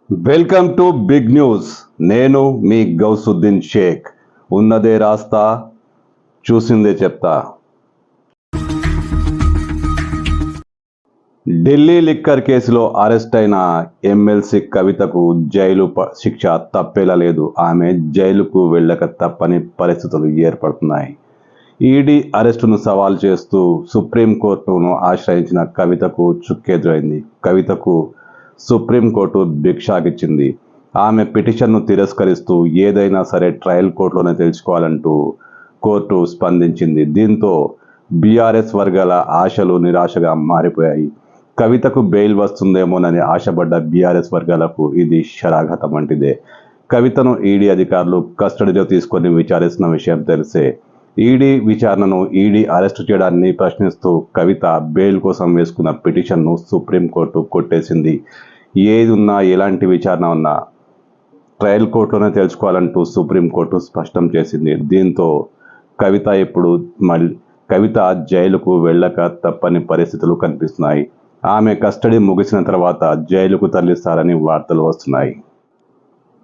Welcome to big news. నేను మీ గౌసుద్దీన్ షేక్. ఉన్నదే రాస్తా, చూసిందే చెప్తా. ఢిల్లీ లిక్కర్ కేసులో అరెస్ట్ అయిన ఎమ్మెల్సీ కవితకు జైలు శిక్ష తప్పేలా లేదు. ఆమె జైలుకు వెళ్ళక తప్పని పరిస్థితులు ఏర్పడుతున్నాయి. ఈడీ అరెస్టును సవాల్ చేస్తూ సుప్రీంకోర్టును ఆశ్రయించిన కవితకు చుక్కెదురైంది. కవితకు సుప్రీంకోర్టు భిక్షాకిచ్చింది. ఆమె పిటిషన్ను తిరస్కరిస్తూ ఏదైనా సరే ట్రయల్ కోర్టులోనే తెలుసుకోవాలంటూ కోర్టు స్పందించింది. దీంతో బీఆర్ఎస్ వర్గాల ఆశలు నిరాశగా మారిపోయాయి. కవితకు బెయిల్ వస్తుందేమోనని ఆశపడ్డ బీఆర్ఎస్ వర్గాలకు ఇది శరాఘాతం వంటిదే. కవితను ఈడీ అధికారులు కస్టడీలో తీసుకొని విచారిస్తున్న విషయం తెలిసే. ఈడీ విచారణను, ఈడీ అరెస్టు చేయడాన్ని ప్రశ్నిస్తూ కవిత బెయిల్ కోసం వేసుకున్న పిటిషన్ను సుప్రీంకోర్టు కొట్టేసింది. ఏది ఉన్నా, ఎలాంటి విచారణ ఉన్నా ట్రయల్ కోర్టులోనే తెలుసుకోవాలంటూ సుప్రీంకోర్టు స్పష్టం చేసింది. దీంతో కవిత జైలుకు వెళ్ళక తప్పని పరిస్థితులు కనిపిస్తున్నాయి. ఆమె కస్టడీ ముగిసిన తర్వాత జైలుకు తరలిస్తారని వార్తలు వస్తున్నాయి.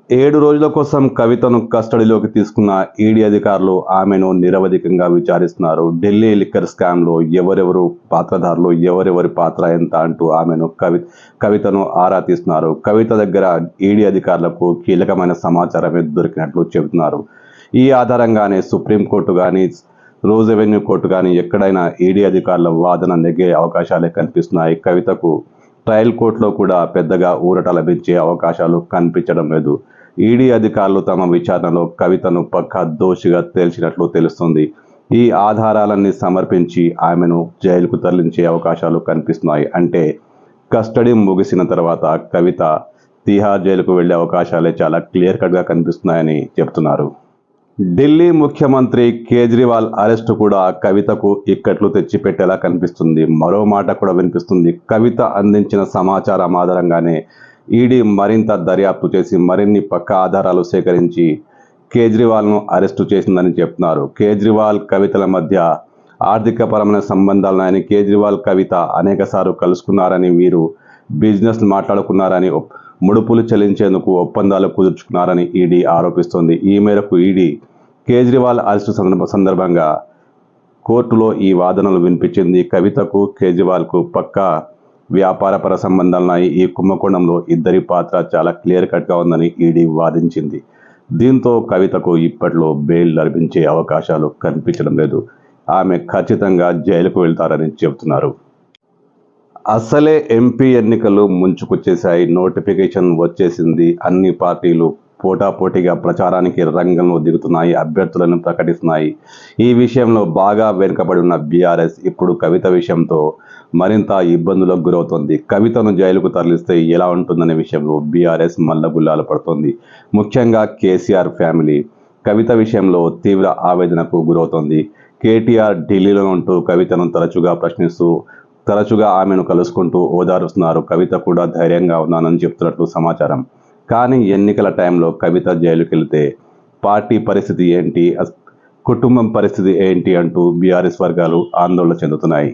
7 రోజుల కోసం కవితను కస్టడీలోకి తీసుకున్న ఈడీ అధికారులు ఆమెను నిరవధికంగా విచారిస్తున్నారు. ఢిల్లీ లిక్కర్ స్కామ్లో ఎవరెవరు పాత్రధారులు, ఎవరెవరి పాత్ర ఎంత అంటూ ఆమెను కవితను ఆరా తీస్తున్నారు. కవిత దగ్గర ఈడీ అధికారులకు కీలకమైన సమాచారమే దొరికినట్లు చెబుతున్నారు. ఈ ఆధారంగానే సుప్రీంకోర్టు కానీ, రోజ్ అవెన్యూ కోర్టు కానీ ఎక్కడైనా ఈడీ అధికారుల వాదన నెగ్గే అవకాశాలే కనిపిస్తున్నాయి. కవితకు ట్రయల్ కోర్టులో కూడా పెద్దగా ఊరట లభించే అవకాశాలు కనిపించడం లేదు. ఈడీ అధికారులు తమ విచారణలో కవితను పక్కా దోషిగా తేల్చినట్లు తెలుస్తుంది. ఈ ఆధారాలన్నీ సమర్పించి ఆమెను జైలుకు తరలించే అవకాశాలు కనిపిస్తున్నాయి. అంటే కస్టడీ ముగిసిన తర్వాత కవిత తిహార్ జైలుకు వెళ్లే అవకాశాలే చాలా క్లియర్ కట్గా కనిపిస్తున్నాయని చెప్తున్నారు. ఢిల్లీ ముఖ్యమంత్రి కేజ్రీవాల్ అరెస్టు కూడా కవితకు ఇక్కట్లు తెచ్చిపెట్టేలా కనిపిస్తుంది. మరో మాట కూడా వినిపిస్తుంది. కవిత అందించిన సమాచారం ఆధారంగానే ఈడీ మరింత దర్యాప్తు చేసి మరిన్ని పక్కా ఆధారాలు సేకరించి కేజ్రీవాల్ను అరెస్టు చేసిందని చెప్తున్నారు. కేజ్రీవాల్ కవితల మధ్య ఆర్థికపరమైన సంబంధాలున్నాయని, కేజ్రీవాల్ కవిత అనేకసార్లు కలుసుకున్నారని, వీరు బిజినెస్ మాట్లాడుకున్నారని, ముడుపులు చెల్లించేందుకు ఒప్పందాలు కుదుర్చుకున్నారని ఈడీ ఆరోపిస్తోంది. ఈ మేరకు ఈడీ కేజ్రీవాల్ అరెస్టు సందర్భంగా కోర్టులో ఈ వాదనలు వినిపించింది. కవితకు కేజ్రీవాల్కు పక్కా వ్యాపారపర సంబంధాలున్నాయి. ఈ కుంభకోణంలో ఇద్దరి పాత్ర చాలా క్లియర్ కట్గా ఉందని ఈడీ వాదించింది. దీంతో కవితకు ఇప్పట్లో బెయిల్ లభించే అవకాశాలు కనిపించడం లేదు. ఆమె ఖచ్చితంగా జైలుకు వెళ్తారని చెబుతున్నారు. అసలే ఎంపీ ఎన్నికలు ముంచుకొచ్చేశాయి. నోటిఫికేషన్ వచ్చేసింది. అన్ని పార్టీలు పోటాపోటీగా ప్రచారానికి రంగంలో దిగుతున్నాయి, అభ్యర్థులను ప్రకటిస్తున్నాయి. ఈ విషయంలో బాగా వెనుకబడి ఉన్న బీఆర్ఎస్ ఇప్పుడు కవిత విషయంతో మరింత ఇబ్బందులకు గురవుతోంది. కవితను జైలుకు తరలిస్తే ఎలా ఉంటుందనే విషయంలో బీఆర్ఎస్ మల్లగుల్లాలు పడుతోంది. ముఖ్యంగా కేసీఆర్ ఫ్యామిలీ కవిత విషయంలో తీవ్ర ఆవేదనకు గురవుతోంది. కేటీఆర్ ఢిల్లీలో ఉంటూ కవితను తరచుగా ఆమెను కలుసుకుంటూ ఓదారుస్తున్నారు. కవిత కూడా ధైర్యంగా ఉన్నానని చెప్తున్నట్లు సమాచారం. కానీ ఎన్నికల టైంలో కవిత జైలుకి వెళితే పార్టీ పరిస్థితి ఏంటి, కుటుంబం పరిస్థితి ఏంటి అంటూ బీఆర్ఎస్ వర్గాలు ఆందోళన చెందుతున్నాయి.